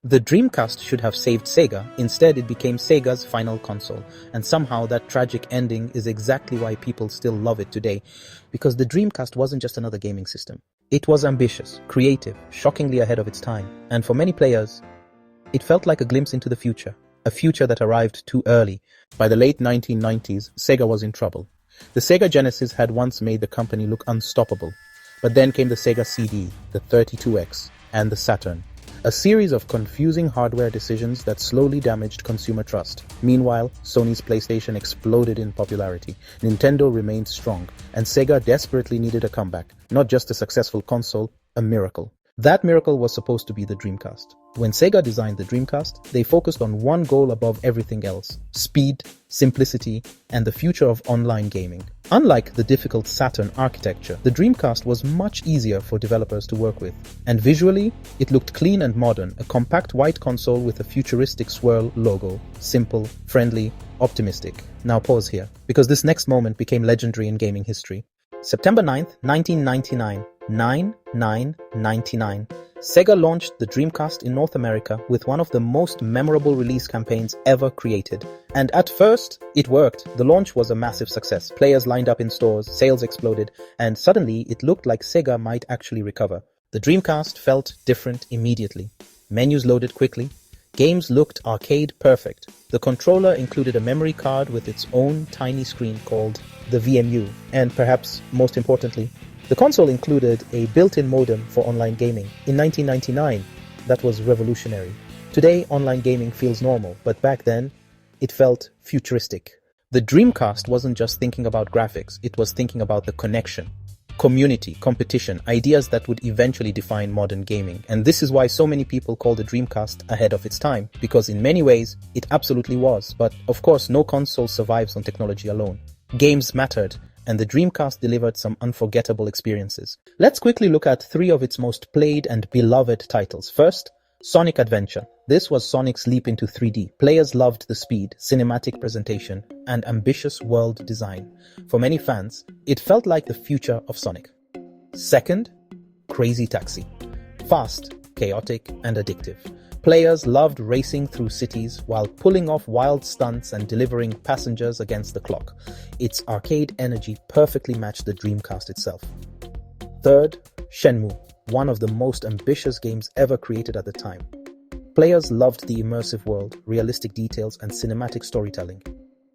The Dreamcast should have saved Sega, instead it became Sega's final console, and somehow that tragic ending is exactly why people still love it today, because the Dreamcast wasn't just another gaming system. It was ambitious, creative, shockingly ahead of its time, and for many players, it felt like a glimpse into the future, a future that arrived too early. By the late 1990s, Sega was in trouble. The Sega Genesis had once made the company look unstoppable, but then came the Sega CD, the 32X, and the Saturn. A series of confusing hardware decisions that slowly damaged consumer trust. Meanwhile, Sony's PlayStation exploded in popularity, Nintendo remained strong, and Sega desperately needed a comeback. Not just a successful console, a miracle. That miracle was supposed to be the Dreamcast. When Sega designed the Dreamcast, they focused on one goal above everything else: speed, simplicity, and the future of online gaming. Unlike the difficult Saturn architecture, the Dreamcast was much easier for developers to work with. And visually, it looked clean and modern, a compact white console with a futuristic swirl logo. Simple, friendly, optimistic. Now pause here, because this next moment became legendary in gaming history. September 9th, 1999. 9/9/99. Sega launched the Dreamcast in North America with one of the most memorable release campaigns ever created. And at first, it worked. The launch was a massive success. Players lined up in stores, sales exploded, and suddenly it looked like Sega might actually recover. The Dreamcast felt different immediately. Menus loaded quickly. Games looked arcade perfect. The controller included a memory card with its own tiny screen called the VMU. And perhaps most importantly, the console included a built-in modem for online gaming. In 1999, that was revolutionary. Today, online gaming feels normal, but back then, it felt futuristic. The Dreamcast wasn't just thinking about graphics, it was thinking about the connection, community, competition, ideas that would eventually define modern gaming. And this is why so many people call the Dreamcast ahead of its time, because in many ways, it absolutely was. But of course, no console survives on technology alone. Games mattered, and the Dreamcast delivered some unforgettable experiences. Let's quickly look at 3 of its most played and beloved titles. First, Sonic Adventure. This was Sonic's leap into 3D. Players loved the speed, cinematic presentation, and ambitious world design. For many fans, it felt like the future of Sonic. Second, Crazy Taxi. Fast, chaotic, and addictive. Players loved racing through cities while pulling off wild stunts and delivering passengers against the clock. Its arcade energy perfectly matched the Dreamcast itself. Third, Shenmue, one of the most ambitious games ever created at the time. Players loved the immersive world, realistic details, and cinematic storytelling.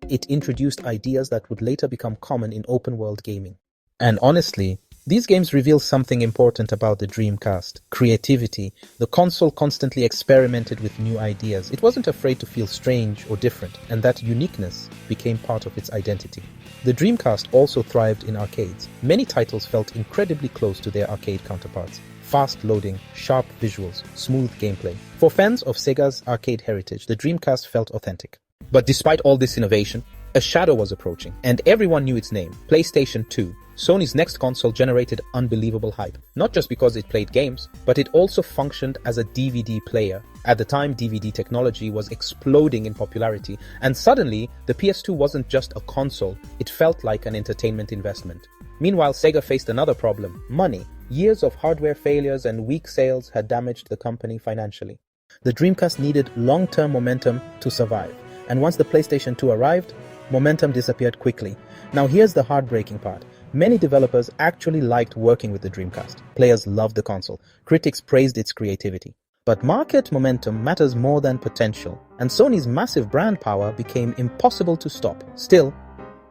It introduced ideas that would later become common in open-world gaming. And honestly, these games reveal something important about the Dreamcast: creativity. The console constantly experimented with new ideas. It wasn't afraid to feel strange or different, and that uniqueness became part of its identity. The Dreamcast also thrived in arcades. Many titles felt incredibly close to their arcade counterparts. Fast loading, sharp visuals, smooth gameplay. For fans of Sega's arcade heritage, the Dreamcast felt authentic. But despite all this innovation, a shadow was approaching, and everyone knew its name: PlayStation 2. Sony's next console generated unbelievable hype, not just because it played games, but it also functioned as a DVD player. At the time, DVD technology was exploding in popularity, and suddenly, the PS2 wasn't just a console, it felt like an entertainment investment. Meanwhile, Sega faced another problem: money. Years of hardware failures and weak sales had damaged the company financially. The Dreamcast needed long-term momentum to survive, and once the PlayStation 2 arrived, momentum disappeared quickly. Now here's the heartbreaking part. Many developers actually liked working with the Dreamcast. Players loved the console. Critics praised its creativity. But market momentum matters more than potential, and Sony's massive brand power became impossible to stop. Still,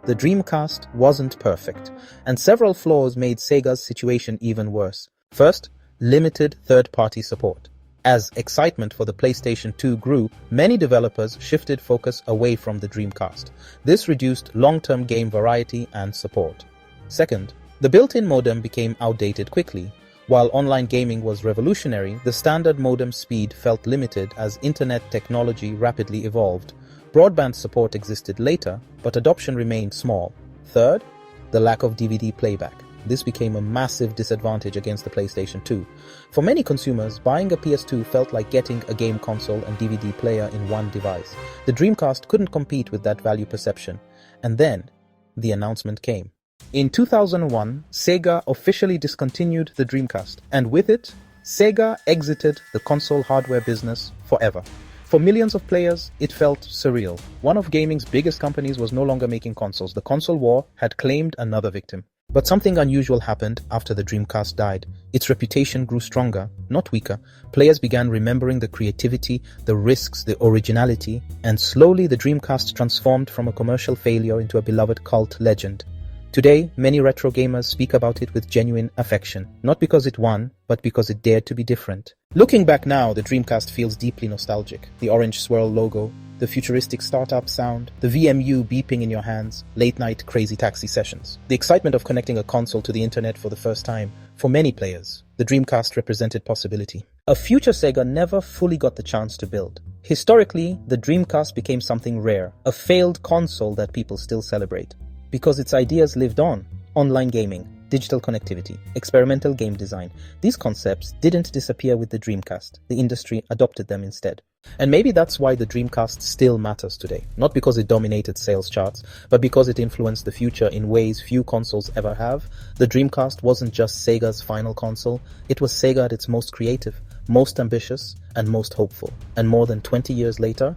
the Dreamcast wasn't perfect, and several flaws made Sega's situation even worse. First, limited third-party support. As excitement for the PlayStation 2 grew, many developers shifted focus away from the Dreamcast. This reduced long-term game variety and support. Second, the built-in modem became outdated quickly. While online gaming was revolutionary, the standard modem speed felt limited as internet technology rapidly evolved. Broadband support existed later, but adoption remained small. Third, the lack of DVD playback. This became a massive disadvantage against the PlayStation 2. For many consumers, buying a PS2 felt like getting a game console and DVD player in one device. The Dreamcast couldn't compete with that value perception. And then, the announcement came. In 2001, Sega officially discontinued the Dreamcast, and with it, Sega exited the console hardware business forever. For millions of players, it felt surreal. One of gaming's biggest companies was no longer making consoles. The console war had claimed another victim. But something unusual happened after the Dreamcast died. Its reputation grew stronger, not weaker. Players began remembering the creativity, the risks, the originality, and slowly the Dreamcast transformed from a commercial failure into a beloved cult legend. Today, many retro gamers speak about it with genuine affection, not because it won, but because it dared to be different. Looking back now, the Dreamcast feels deeply nostalgic. The orange swirl logo, the futuristic startup sound, the VMU beeping in your hands, late-night crazy taxi sessions. The excitement of connecting a console to the internet for the first time. For many players, the Dreamcast represented possibility. A future Sega never fully got the chance to build. Historically, the Dreamcast became something rare, a failed console that people still celebrate. Because its ideas lived on. Online gaming, digital connectivity, experimental game design. These concepts didn't disappear with the Dreamcast. The industry adopted them instead. And maybe that's why the Dreamcast still matters today. Not because it dominated sales charts, but because it influenced the future in ways few consoles ever have. The Dreamcast wasn't just Sega's final console. It was Sega at its most creative, most ambitious, and most hopeful. And more than 20 years later,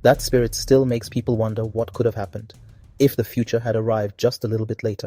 that spirit still makes people wonder what could have happened if the future had arrived just a little bit later.